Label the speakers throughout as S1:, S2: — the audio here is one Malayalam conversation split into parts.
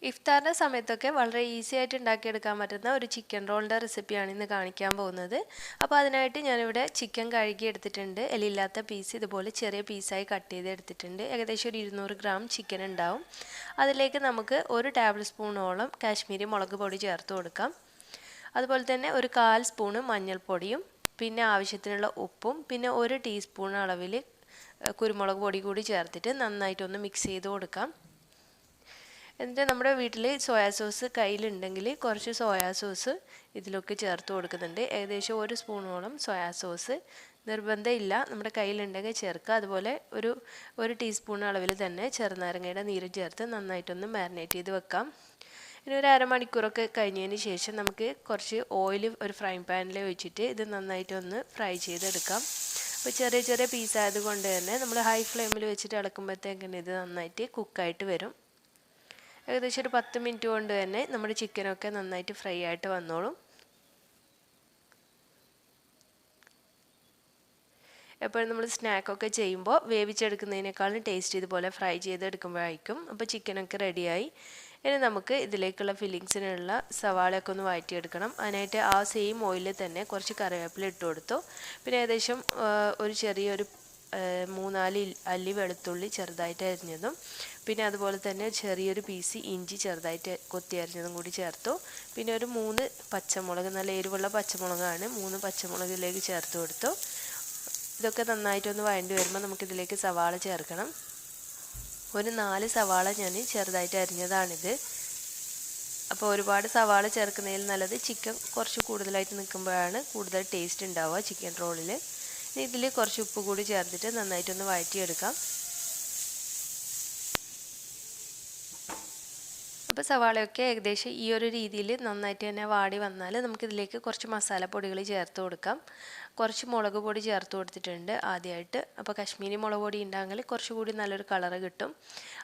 S1: ഇഫ്താറിൻ്റെ സമയത്തൊക്കെ വളരെ ഈസി ആയിട്ട് ഉണ്ടാക്കിയെടുക്കാൻ പറ്റുന്ന ഒരു ചിക്കൻ റോളിൻ്റെ റെസിപ്പിയാണ് ഇന്ന് കാണിക്കാൻ പോകുന്നത്. അപ്പോൾ അതിനായിട്ട് ഞാനിവിടെ ചിക്കൻ കഴുകി എടുത്തിട്ടുണ്ട്. എല്ലില്ലാത്ത പീസ് ഇതുപോലെ ചെറിയ പീസായി കട്ട് ചെയ്ത് എടുത്തിട്ടുണ്ട്. ഏകദേശം ഒരു 200 ഗ്രാം ചിക്കൻ ഉണ്ടാവും. അതിലേക്ക് നമുക്ക് 1 ടേബിൾ സ്പൂണോളം കാശ്മീരി മുളക് പൊടി ചേർത്ത് കൊടുക്കാം. അതുപോലെ തന്നെ ഒരു 1/4 സ്പൂണ് മഞ്ഞൾപ്പൊടിയും പിന്നെ ആവശ്യത്തിനുള്ള ഉപ്പും പിന്നെ 1 ടീസ്പൂൺ അളവിൽ കുരുമുളക് പൊടി കൂടി ചേർത്തിട്ട് നന്നായിട്ടൊന്ന് മിക്സ് ചെയ്ത് കൊടുക്കാം. എന്നിട്ട് നമ്മുടെ വീട്ടിൽ സോയാ സോസ് കയ്യിലുണ്ടെങ്കിൽ കുറച്ച് സോയാ സോസ് ഇതിലൊക്കെ ചേർത്ത് കൊടുക്കുന്നുണ്ട്. ഏകദേശം 1 സ്പൂണോളം സോയാ സോസ് നിർബന്ധമില്ല, നമ്മുടെ കയ്യിലുണ്ടെങ്കിൽ ചേർക്കുക. അതുപോലെ ഒരു ടീസ്പൂൺ അളവിൽ തന്നെ ചെറുനാരങ്ങയുടെ നീര് ചേർത്ത് നന്നായിട്ടൊന്ന് മാരിനേറ്റ് ചെയ്ത് വെക്കാം. ഇനി ഒരു അരമണിക്കൂറൊക്കെ കഴിഞ്ഞതിന് ശേഷം നമുക്ക് കുറച്ച് ഓയിൽ ഒരു ഫ്രൈ പാനിൽ ഒഴിച്ചിട്ട് ഇത് നന്നായിട്ടൊന്ന് ഫ്രൈ ചെയ്തെടുക്കാം. അപ്പോൾ ചെറിയ ചെറിയ പീസ് ആയതുകൊണ്ട് തന്നെ നമ്മൾ ഹൈ ഫ്ലെയിമിൽ വെച്ചിട്ട് ഇളക്കുമ്പോഴത്തേക്കിന് ഇത് നന്നായിട്ട് കുക്കായിട്ട് വരും. ഏകദേശം ഒരു 10 മിനിറ്റ് കൊണ്ട് തന്നെ നമ്മുടെ ചിക്കനൊക്കെ നന്നായിട്ട് ഫ്രൈ ആയിട്ട് വന്നോളും. എപ്പോഴും നമ്മൾ സ്നാക്കൊക്കെ ചെയ്യുമ്പോൾ വേവിച്ചെടുക്കുന്നതിനേക്കാളും ടേസ്റ്റ് ഇതുപോലെ ഫ്രൈ ചെയ്തെടുക്കുമ്പോഴായിരിക്കും. അപ്പോൾ ചിക്കനൊക്കെ റെഡിയായി. ഇനി നമുക്ക് ഇതിലേക്കുള്ള ഫില്ലിങ്സിനുള്ള സവാളയൊക്കെ ഒന്ന് വഴറ്റിയെടുക്കണം. അതിനായിട്ട് ആ സെയിം ഓയിലിൽ തന്നെ കുറച്ച് കറിവേപ്പില ഇട്ട് കൊടുത്തു. പിന്നെ ഏകദേശം ഒരു ചെറിയൊരു 3-4 അല്ലി വെളുത്തുള്ളി ചെറുതായിട്ട് അരിഞ്ഞതും പിന്നെ അതുപോലെ തന്നെ ചെറിയൊരു പീസ് ഇഞ്ചി ചെറുതായിട്ട് കൊത്തി അരിഞ്ഞതും കൂടി ചേർത്തു. പിന്നെ ഒരു 3 പച്ചമുളക്, നല്ല എരിവുള്ള പച്ചമുളകാണ്, 3 പച്ചമുളകിലേക്ക് ചേർത്ത് കൊടുത്തു. ഇതൊക്കെ നന്നായിട്ടൊന്ന് വഴണ്ടി വരുമ്പോൾ നമുക്കിതിലേക്ക് സവാള ചേർക്കണം. ഒരു 4 സവാള ഞാൻ ചെറുതായിട്ട് അരിഞ്ഞതാണിത്. അപ്പോൾ ഒരുപാട് സവാള ചേർക്കുന്നതിൽ നല്ലത് ചിക്കൻ കുറച്ച് കൂടുതലായിട്ട് നിൽക്കുമ്പോഴാണ് കൂടുതൽ ടേസ്റ്റ് ഉണ്ടാവുക ചിക്കൻ റോളിൽ. ഇതിൽ കുറച്ച് ഉപ്പ് കൂടി ചേർത്തിട്ട് നന്നായിട്ടൊന്ന് വഴറ്റിയെടുക്കാം. അപ്പോൾ സവാളയൊക്കെ ഏകദേശം ഈ ഒരു രീതിയിൽ നന്നായിട്ട് തന്നെ വാടി വന്നാൽ നമുക്കിതിലേക്ക് കുറച്ച് മസാലപ്പൊടികൾ ചേർത്ത് കൊടുക്കാം. കുറച്ച് മുളക് പൊടി ചേർത്ത് കൊടുത്തിട്ടുണ്ട് ആദ്യമായിട്ട്. അപ്പോൾ കാശ്മീരി മുളക് പൊടി ഉണ്ടെങ്കിൽ കുറച്ചുകൂടി നല്ലൊരു കളറ് കിട്ടും.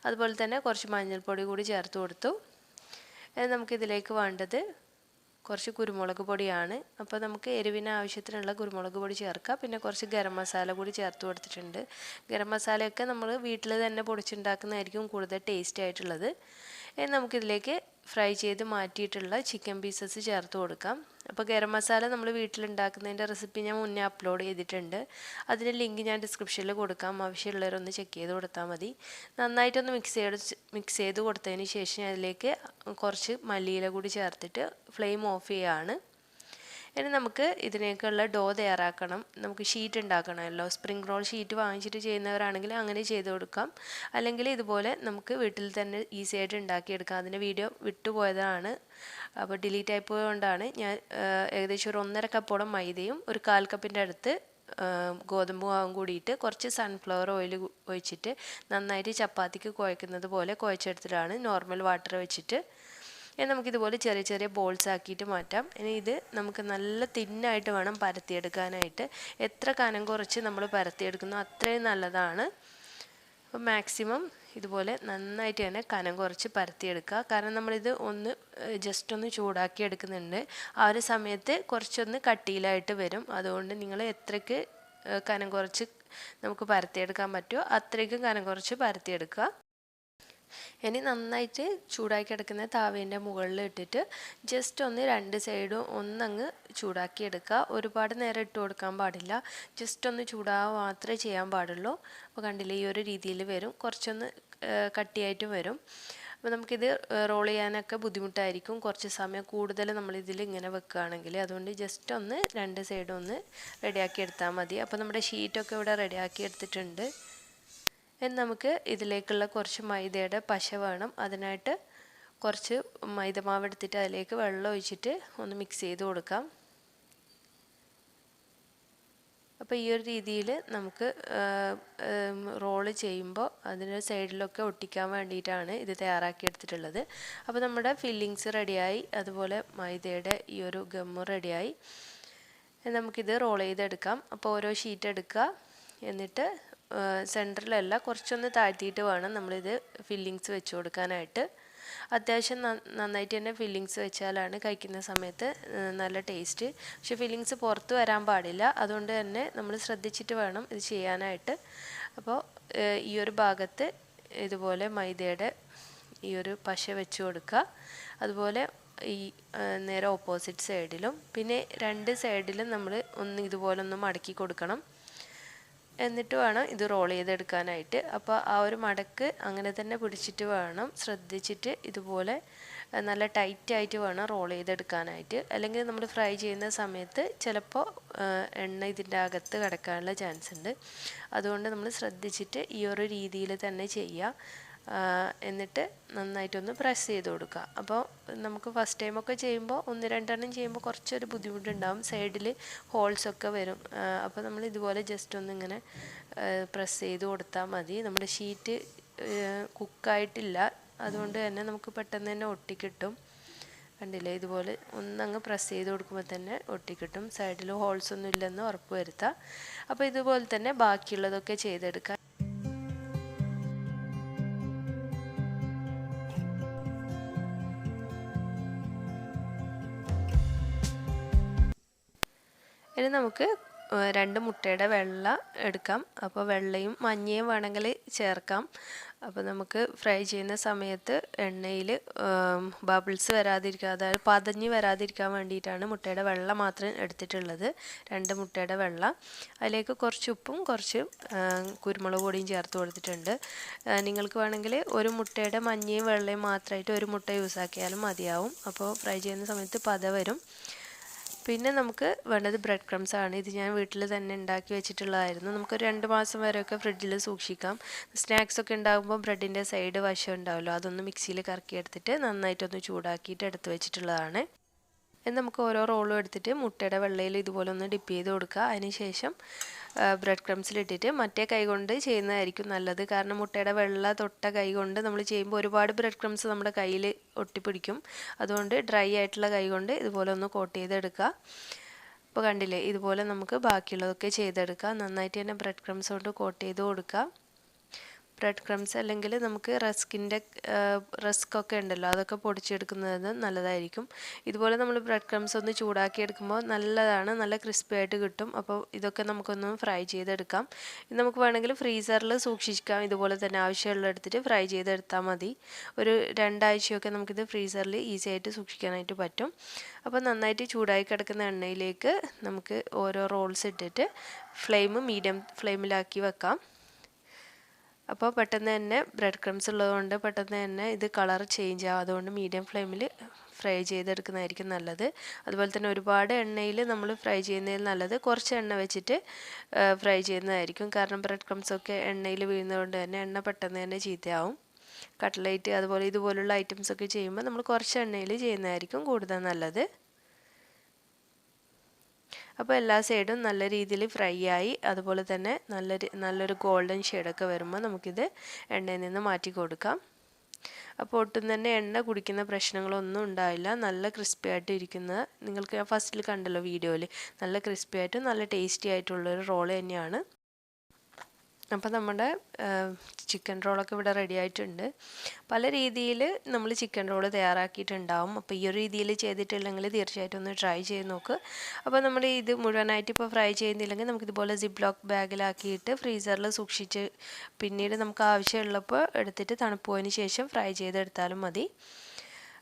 S1: അതുപോലെ തന്നെ കുറച്ച് മഞ്ഞൾപ്പൊടി കൂടി ചേർത്ത് കൊടുത്തു. നമുക്കിതിലേക്ക് വേണ്ടത് കുറച്ച് കുരുമുളക് പൊടിയാണ്. അപ്പോൾ നമുക്ക് എരിവിന് ആവശ്യത്തിനുള്ള കുരുമുളക് പൊടി ചേർക്കാം. പിന്നെ കുറച്ച് ഗരം മസാല കൂടി ചേർത്ത് കൊടുത്തിട്ടുണ്ട്. ഗരം മസാലയൊക്കെ നമ്മൾ വീട്ടിൽ തന്നെ പൊടിച്ചുണ്ടാക്കുന്നതായിരിക്കും കൂടുതൽ ടേസ്റ്റ് ആയിട്ടുള്ളത്. നമുക്കിതിലേക്ക് ഫ്രൈ ചെയ്ത് മാറ്റിയിട്ടുള്ള ചിക്കൻ പീസസ് ചേർത്ത് കൊടുക്കാം. അപ്പോൾ ഗരം മസാല നമ്മൾ വീട്ടിലുണ്ടാക്കുന്നതിൻ്റെ റെസിപ്പി ഞാൻ മുന്നേ അപ്ലോഡ് ചെയ്തിട്ടുണ്ട്. അതിൻ്റെ ലിങ്ക് ഞാൻ ഡിസ്ക്രിപ്ഷനിൽ കൊടുക്കാം. ആവശ്യമുള്ളവരൊന്ന് ചെക്ക് ചെയ്ത് കൊടുത്താൽ മതി. നന്നായിട്ടൊന്ന് മിക്സ് ചെയ്ത് കൊടുത്തതിന് ശേഷം അതിലേക്ക് കുറച്ച് മല്ലിയില കൂടി ചേർത്തിട്ട് ഫ്ലെയിം ഓഫ് ചെയ്യുകയാണ്. ഇനി നമുക്ക് ഇതിനേക്കുള്ള ഡോ തയ്യാറാക്കണം. നമുക്ക് ഷീറ്റ് ഉണ്ടാക്കണമല്ലോ. സ്പ്രിംഗ് റോൾ ഷീറ്റ് വാങ്ങിച്ചിട്ട് ചെയ്യുന്നവരാണെങ്കിൽ അങ്ങനെ ചെയ്ത് കൊടുക്കാം. അല്ലെങ്കിൽ ഇതുപോലെ നമുക്ക് വീട്ടിൽ തന്നെ ഈസി ആയിട്ട് ഉണ്ടാക്കിയെടുക്കാം. അതിൻ്റെ വീഡിയോ വിട്ടുപോയതാണ്, അപ്പോൾ ഡിലീറ്റ് ആയിപ്പോയതുകൊണ്ടാണ്. ഞാൻ ഏകദേശം ഒരു 1.5 കപ്പോളം മൈദയും ഒരു 1/4 കപ്പിൻ്റെ അടുത്ത് ഗോതമ്പ് മാവും കൂടിയിട്ട് കുറച്ച് സൺഫ്ലവർ ഓയിൽ ഒഴിച്ചിട്ട് നന്നായിട്ട് ചപ്പാത്തിക്ക് കുഴക്കുന്നത് പോലെ കുഴച്ചെടുത്തിട്ടാണ് നോർമൽ വാട്ടർ വെച്ചിട്ട്. നമുക്കിതുപോലെ ചെറിയ ചെറിയ ബോൾസ് ആക്കിയിട്ട് മാറ്റാം. ഇനി ഇത് നമുക്ക് നല്ല തിന്നായിട്ട് വേണം പരത്തിയെടുക്കാനായിട്ട്. എത്ര കനം കുറച്ച് നമ്മൾ പരത്തിയെടുക്കുന്നോ അത്രയും നല്ലതാണ്. അപ്പോൾ മാക്സിമം ഇതുപോലെ നന്നായിട്ട് തന്നെ കനം കുറച്ച് പരത്തിയെടുക്കുക. കാരണം നമ്മളിത് ജസ്റ്റ് ഒന്ന് ചൂടാക്കി എടുക്കുന്നുണ്ട്. ആ ഒരു സമയത്ത് കുറച്ചൊന്ന് കട്ടിയിലായിട്ട് വരും. അതുകൊണ്ട് നിങ്ങൾ എത്രയ്ക്ക് കനം കുറച്ച് നമുക്ക് പരത്തിയെടുക്കാൻ പറ്റുമോ അത്രയ്ക്കും കനം കുറച്ച് പരത്തിയെടുക്കുക. ഇനി നന്നായിട്ട് ചൂടാക്കി കിടക്കുന്ന താവേൻ്റെ മുകളിൽ ഇട്ടിട്ട് ജസ്റ്റ് ഒന്ന് 2 സൈഡും ഒന്നങ്ങ് ചൂടാക്കി എടുക്കുക. ഒരുപാട് നേരം ഇട്ട് കൊടുക്കാൻ പാടില്ല. ജസ്റ്റ് ഒന്ന് ചൂടാവുക മാത്രമേ ചെയ്യാൻ പാടുള്ളൂ. അപ്പോൾ കണ്ടില്ലേ, ഈ ഒരു രീതിയിൽ വരും. കുറച്ചൊന്ന് കട്ടിയായിട്ട് വരും. അപ്പോൾ നമുക്കിത് റോൾ ചെയ്യാനൊക്കെ ബുദ്ധിമുട്ടായിരിക്കും. കുറച്ച് സമയം കൂടുതൽ നമ്മളിതിൽ ഇങ്ങനെ വെക്കുകയാണെങ്കിൽ. അതുകൊണ്ട് ജസ്റ്റ് ഒന്ന് 2 സൈഡും ഒന്ന് റെഡിയാക്കി എടുത്താൽ മതി. അപ്പോൾ നമ്മുടെ ഷീറ്റൊക്കെ ഇവിടെ റെഡിയാക്കി എടുത്തിട്ടുണ്ട്. നമുക്ക് ഇതിലേക്കുള്ള കുറച്ച് മൈദയുടെ പശ വേണം. അതിനായിട്ട് കുറച്ച് മൈദമാവ് എടുത്തിട്ട് അതിലേക്ക് വെള്ളം ഒഴിച്ചിട്ട് ഒന്ന് മിക്സ് ചെയ്ത് കൊടുക്കാം. അപ്പോൾ ഈ ഒരു രീതിയിൽ നമുക്ക് റോള് ചെയ്യുമ്പോൾ അതിൻ്റെ സൈഡിലൊക്കെ ഒട്ടിക്കാൻ വേണ്ടിയിട്ടാണ് ഇത് തയ്യാറാക്കി എടുത്തിട്ടുള്ളത്. അപ്പോൾ നമ്മുടെ ഫില്ലിങ്സ് റെഡിയായി, അതുപോലെ മൈദയുടെ ഈ ഒരു ഗമ്മ് റെഡിയായി. നമുക്കിത് റോൾ ചെയ്തെടുക്കാം. അപ്പോൾ ഓരോ ഷീറ്റ് എടുക്കുക, എന്നിട്ട് സെൻറ്ററിലല്ല കുറച്ചൊന്ന് താഴ്ത്തിയിട്ട് വേണം നമ്മളിത് ഫില്ലിങ്സ് വെച്ച് കൊടുക്കാനായിട്ട്. അത്യാവശ്യം നന്നായിട്ട് തന്നെ ഫില്ലിങ്സ് വെച്ചാലാണ് കഴിക്കുന്ന സമയത്ത് നല്ല ടേസ്റ്റ്. പക്ഷെ ഫില്ലിങ്സ് പുറത്ത് വരാൻ പാടില്ല. അതുകൊണ്ട് തന്നെ നമ്മൾ ശ്രദ്ധിച്ചിട്ട് വേണം ഇത് ചെയ്യാനായിട്ട്. അപ്പോൾ ഈ ഒരു ഭാഗത്ത് ഇതുപോലെ മൈദയുടെ ഈ ഒരു പശ വെച്ച് കൊടുക്കുക. അതുപോലെ ഈ നേരെ ഓപ്പോസിറ്റ് സൈഡിലും പിന്നെ രണ്ട് സൈഡിലും നമ്മൾ ഇതുപോലെ ഒന്ന് മടക്കി കൊടുക്കണം. എന്നിട്ട് വേണം ഇത് റോൾ ചെയ്തെടുക്കാനായിട്ട്. അപ്പോൾ ആ ഒരു മടക്ക് അങ്ങനെ തന്നെ പിടിച്ചിട്ട് വേണം, ശ്രദ്ധിച്ചിട്ട് ഇതുപോലെ നല്ല ടൈറ്റായിട്ട് വേണം റോൾ ചെയ്തെടുക്കാനായിട്ട്. അല്ലെങ്കിൽ നമ്മൾ ഫ്രൈ ചെയ്യുന്ന സമയത്ത് ചിലപ്പോൾ എണ്ണ ഇതിൻ്റെ അകത്ത് കിടക്കാനുള്ള ചാൻസ് ഉണ്ട്. അതുകൊണ്ട് നമ്മൾ ശ്രദ്ധിച്ചിട്ട് ഈ ഒരു രീതിയിൽ തന്നെ ചെയ്യുക. എന്നിട്ട് നന്നായിട്ടൊന്ന് പ്രസ് ചെയ്ത് കൊടുക്കുക. അപ്പോൾ നമുക്ക് ഫസ്റ്റ് ടൈമൊക്കെ ചെയ്യുമ്പോൾ 1-2 ചെയ്യുമ്പോൾ കുറച്ചൊരു ബുദ്ധിമുട്ടുണ്ടാകും, സൈഡിൽ ഹോൾസൊക്കെ വരും. അപ്പോൾ നമ്മൾ ഇതുപോലെ ജസ്റ്റ് ഒന്നിങ്ങനെ പ്രസ് ചെയ്ത് കൊടുത്താൽ മതി. നമ്മുടെ ഷീറ്റ് കുക്കായിട്ടില്ല, അതുകൊണ്ട് തന്നെ നമുക്ക് പെട്ടെന്ന് തന്നെ ഒട്ടിക്കിട്ടും. കണ്ടില്ലേ, ഇതുപോലെ ഒന്നങ്ങ് പ്രസ് ചെയ്ത് കൊടുക്കുമ്പോൾ തന്നെ ഒട്ടിക്കിട്ടും. സൈഡിൽ ഹോൾസ് ഒന്നും ഇല്ലെന്ന് ഉറപ്പ് വരുത്താം. അപ്പോൾ ഇതുപോലെ തന്നെ ബാക്കിയുള്ളതൊക്കെ ചെയ്തെടുക്കാം. ഇനി നമുക്ക് 2 മുട്ടയുടെ വെള്ള എടുക്കാം. അപ്പോൾ വെള്ളയും മഞ്ഞയും വേണമെങ്കിൽ ചേർക്കാം. അപ്പോൾ നമുക്ക് ഫ്രൈ ചെയ്യുന്ന സമയത്ത് എണ്ണയിൽ ബബിൾസ് വരാതിരിക്കാൻ, അതായത് പതഞ്ഞ് വരാതിരിക്കാൻ വേണ്ടിയിട്ടാണ് മുട്ടയുടെ വെള്ള മാത്രം എടുത്തിട്ടുള്ളത്. 2 മുട്ടയുടെ വെള്ള, അതിലേക്ക് കുറച്ച് ഉപ്പും കുറച്ച് കുരുമുളക് പൊടിയും ചേർത്ത് കൊടുത്തിട്ടുണ്ട്. നിങ്ങൾക്ക് വേണമെങ്കിൽ ഒരു മുട്ടയുടെ മഞ്ഞയും വെള്ളയും മാത്രമായിട്ട് ഒരു മുട്ട യൂസ് ആക്കിയാലും മതിയാവും. അപ്പോൾ ഫ്രൈ ചെയ്യുന്ന സമയത്ത് പത വരും. പിന്നെ നമുക്ക് വേണ്ടത് ബ്രെഡ് ക്രംസ് ആണ്. ഇത് ഞാൻ വീട്ടിൽ തന്നെ ഉണ്ടാക്കി വെച്ചിട്ടുള്ളതായിരുന്നു. നമുക്കൊരു 2 മാസം വരെയൊക്കെ ഫ്രിഡ്ജിൽ സൂക്ഷിക്കാം. സ്നാക്സ് ഒക്കെ ഉണ്ടാകുമ്പോൾ ബ്രെഡിൻ്റെ സൈഡ് വശം ഉണ്ടാവുമല്ലോ, അതൊന്ന് മിക്സിയിൽ കറക്കിയെടുത്തിട്ട് നന്നായിട്ടൊന്ന് ചൂടാക്കിയിട്ട് എടുത്ത് വെച്ചിട്ടുള്ളതാണ്. എന്ന് നമുക്ക് ഓരോ റോളും എടുത്തിട്ട് മുട്ടയുടെ വെള്ളയിൽ ഇതുപോലെ ഒന്ന് ഡിപ്പ് ചെയ്ത് കൊടുക്കുക. അതിനുശേഷം ബ്രെഡ് ക്രംസിലിട്ടിട്ട് മറ്റേ കൈ കൊണ്ട് ചെയ്യുന്നതായിരിക്കും നല്ലത്. കാരണം മുട്ടയുടെ വെള്ള തൊട്ട കൈ കൊണ്ട് നമ്മൾ ചെയ്യുമ്പോൾ ഒരുപാട് ബ്രെഡ് ക്രംസ് നമ്മുടെ കയ്യിൽ ഒട്ടിപ്പിടിക്കും. അതുകൊണ്ട് ഡ്രൈ ആയിട്ടുള്ള കൈ കൊണ്ട് ഇതുപോലെ ഒന്ന് കോട്ട് ചെയ്തെടുക്കുക. ഇപ്പോൾ കണ്ടില്ലേ, ഇതുപോലെ നമുക്ക് ബാക്കിയുള്ളതൊക്കെ ചെയ്തെടുക്കാം. നന്നായിട്ട് തന്നെ ബ്രെഡ് ക്രംസ് കൊണ്ട് കോട്ട് ചെയ്ത് കൊടുക്കുക. ബ്രെഡ് ക്രംസ് അല്ലെങ്കിൽ നമുക്ക് റസ്ക് ഒക്കെ ഉണ്ടല്ലോ, അതൊക്കെ പൊടിച്ചെടുക്കുന്നത് നല്ലതായിരിക്കും. ഇതുപോലെ നമ്മൾ ബ്രെഡ് ക്രംസ് ഒന്ന് ചൂടാക്കി എടുക്കുമ്പോൾ നല്ലതാണ്, നല്ല ക്രിസ്പി ആയിട്ട് കിട്ടും. അപ്പോൾ ഇതൊക്കെ നമുക്കൊന്ന് ഫ്രൈ ചെയ്തെടുക്കാം. ഇത് നമുക്ക് വേണമെങ്കിൽ ഫ്രീസറിൽ സൂക്ഷിക്കാം. ഇതുപോലെ തന്നെ ആവശ്യമുള്ള എടുത്തിട്ട് ഫ്രൈ ചെയ്തെടുത്താൽ മതി. ഒരു 2 ആഴ്ചയൊക്കെ നമുക്കിത് ഫ്രീസറിൽ ഈസി ആയിട്ട് സൂക്ഷിക്കാനായിട്ട് പറ്റും. അപ്പോൾ നന്നായിട്ട് ചൂടായി കിടക്കുന്ന എണ്ണയിലേക്ക് നമുക്ക് ഓരോ റോൾസ് ഇട്ടിട്ട് ഫ്ലെയിം മീഡിയം ഫ്ലെയിമിലാക്കി വെക്കാം. അപ്പോൾ പെട്ടെന്ന് തന്നെ ബ്രെഡ് ക്രംസ് ഉള്ളതുകൊണ്ട് പെട്ടെന്ന് തന്നെ ഇത് കളർ ചേഞ്ച് ആവും. അതുകൊണ്ട് മീഡിയം ഫ്ലെയിമിൽ ഫ്രൈ ചെയ്തെടുക്കുന്നതായിരിക്കും നല്ലത്. അതുപോലെ തന്നെ ഒരുപാട് എണ്ണയിൽ നമ്മൾ ഫ്രൈ ചെയ്യുന്നതിൽ നല്ലത് കുറച്ച് എണ്ണ വെച്ചിട്ട് ഫ്രൈ ചെയ്യുന്നതായിരിക്കും. കാരണം ബ്രെഡ് ക്രംസ് ഒക്കെ എണ്ണയിൽ വീഴുന്നതുകൊണ്ട് തന്നെ എണ്ണ പെട്ടെന്ന് തന്നെ ചീത്തയാവും. കട്ട്ലേറ്റ് അതുപോലെ ഇതുപോലുള്ള ഐറ്റംസ് ഒക്കെ ചെയ്യുമ്പോൾ നമ്മൾ കുറച്ച് എണ്ണയിൽ ചെയ്യുന്നതായിരിക്കും കൂടുതൽ നല്ലത്. അപ്പോൾ എല്ലാ സൈഡും നല്ല രീതിയിൽ ഫ്രൈ ആയി, അതുപോലെ തന്നെ നല്ലൊരു ഗോൾഡൻ ഷെയ്ഡൊക്കെ വരുമ്പോൾ നമുക്കിത് എണ്ണയിൽ നിന്ന് മാറ്റി കൊടുക്കാം. അപ്പോൾ ഒട്ടും തന്നെ എണ്ണ കുടിക്കുന്ന പ്രശ്നങ്ങളൊന്നും ഉണ്ടാവില്ല. നല്ല ക്രിസ്പി ആയിട്ട് ഇരിക്കുന്നത് നിങ്ങൾക്ക് ഫസ്റ്റിൽ കണ്ടല്ലോ വീഡിയോയിൽ, നല്ല ക്രിസ്പി ആയിട്ടും നല്ല ടേസ്റ്റി ആയിട്ടുള്ളൊരു റോള് തന്നെയാണ്. അപ്പോൾ നമ്മുടെ ചിക്കൻ റോളൊക്കെ ഇവിടെ റെഡി ആയിട്ടുണ്ട്. പല രീതിയിൽ നമ്മൾ ചിക്കൻ റോൾ തയ്യാറാക്കിയിട്ടുണ്ടാവും. അപ്പോൾ ഈ ഒരു രീതിയിൽ ചെയ്തിട്ടില്ലെങ്കിൽ തീർച്ചയായിട്ടും ഒന്ന് ട്രൈ ചെയ്ത് നോക്ക്. അപ്പോൾ നമ്മൾ ഇത് മുഴുവനായിട്ട് ഇപ്പോൾ ഫ്രൈ ചെയ്യുന്നില്ലെങ്കിൽ നമുക്കിതുപോലെ സിപ്ലോക്ക് ബാഗിലാക്കിയിട്ട് ഫ്രീസറിൽ സൂക്ഷിച്ച് പിന്നീട് നമുക്ക് ആവശ്യമുള്ളപ്പോൾ എടുത്തിട്ട് തണുപ്പ് പോയതിന് ശേഷം ഫ്രൈ ചെയ്തെടുത്താലും മതി.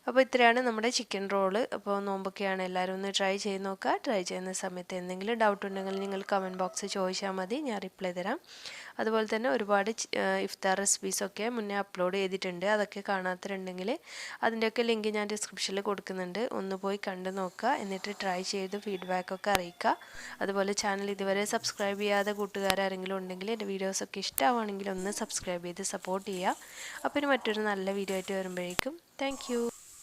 S1: അപ്പോൾ ഇത്രയാണ് നമ്മുടെ ചിക്കൻ റോള്. അപ്പോൾ നോമ്പൊക്കെയാണ്, എല്ലാവരും ഒന്ന് ട്രൈ ചെയ്ത് നോക്കുക. ട്രൈ ചെയ്യുന്ന സമയത്ത് എന്തെങ്കിലും ഡൗട്ട് ഉണ്ടെങ്കിൽ നിങ്ങൾ കമൻറ്റ് ബോക്സിൽ ചോദിച്ചാൽ മതി, ഞാൻ റിപ്ലൈ തരാം. അതുപോലെ തന്നെ ഒരുപാട് ഇഫ്താർ റെസിപ്പീസൊക്കെ മുന്നേ അപ്ലോഡ് ചെയ്തിട്ടുണ്ട്. അതൊക്കെ കാണാത്തവരുണ്ടെങ്കിൽ അതിൻ്റെയൊക്കെ ലിങ്ക് ഞാൻ ഡിസ്ക്രിപ്ഷനിൽ കൊടുക്കുന്നുണ്ട്. ഒന്ന് പോയി കണ്ടു നോക്കുക, എന്നിട്ട് ട്രൈ ചെയ്ത് ഫീഡ്ബാക്കൊക്കെ അറിയിക്കുക. അതുപോലെ ചാനൽ ഇതുവരെ സബ്സ്ക്രൈബ് ചെയ്യാതെ കൂട്ടുകാരെങ്കിലും ഉണ്ടെങ്കിൽ എൻ്റെ വീഡിയോസൊക്കെ ഇഷ്ടമാണെങ്കിൽ ഒന്ന് സബ്സ്ക്രൈബ് ചെയ്ത് സപ്പോർട്ട് ചെയ്യുക. അപ്പോൾ ഇനി മറ്റൊരു നല്ല വീഡിയോ ആയിട്ട് വരുമ്പോഴേക്കും താങ്ക് യു.